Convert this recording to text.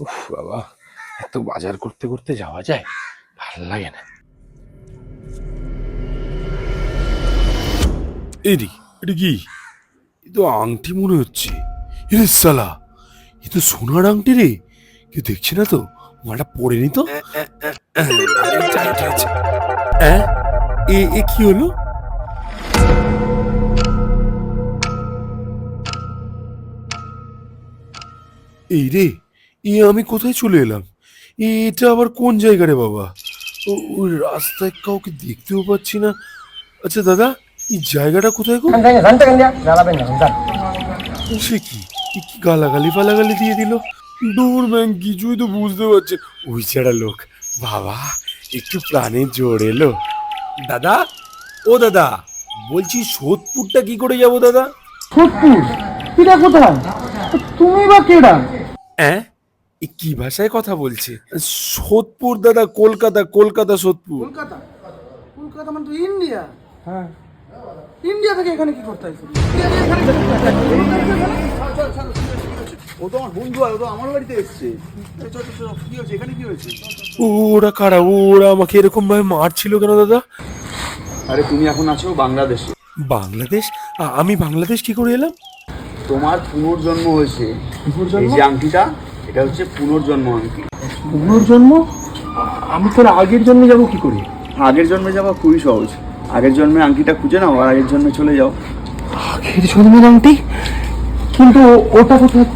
উফ বাবা, এত বাজার করতে করতে যাওয়া যায়? ভাল লাগে না। এরি, এটা কি? এ তো আংটি মনে হচ্ছে। এরে সালা, এ তো সোনার আংটি রে। কেউ দেখছে না তো? মাটা পড়ে নি তো? টাইট আছে। এ কি হলো? এই রে, আমি কোথায় চলে এলাম? এটা আবার কোন জায়গা রে বাবা? ওই রাস্তায় কাউকে দেখতেও পাচ্ছি না। আচ্ছা দাদা, এই জায়গাটা কোথায় গো? সে কি, এ কি গালাগালি ফালাগালি দিয়ে দিল? দূর ব্যাং, কিছুই তো বুঝতে পারছে। ওই ছাড়া লোক, বাবা একটু প্রাণে জোর এলো। দাদা, ও দাদা, বলছি সোদপুরটা কি করে যাবো দাদা? সোদপুর? এটা কোথায়? তুমি বা কেডা? হ্যাঁ, এ কি ভাষায় কথা বলছে? সোদপুর দাদা, কলকাতা, কলকাতা সোদপুর। কলকাতা? কলকাতা মানে তো ইন্ডিয়া। হ্যাঁ, ইন্ডিয়া থেকে এখানে কি করতে আসছো? ও তো আমার বন্ধু, আর ও তো আমার বাড়িতে এসছে। কি হয়েছে এখানে, কি হয়েছে? ওরা কারা? ওরা আমাকে এরকম ভাবে মারছিল কেন দাদা? আরে তুমি এখন আছো বাংলাদেশে। বাংলাদেশ? আমি বাংলাদেশ কি করে এলাম? তোমার পুনর্জন্ম হয়েছে। এই যে আংটিটা, এটা হচ্ছে পুনর্জন্ম আংটি। পুনর্জন্ম? আমি তোর আগের জন্মে যাবো কি করে? আগের জন্মে যাওয়া খুবই সহজ। আগের জন্মে আংটিটা খুঁজে নাও আর আগের জন্মে চলে যাও। আগের জন্মের আংটি? কিন্তু ওটা কোথায়?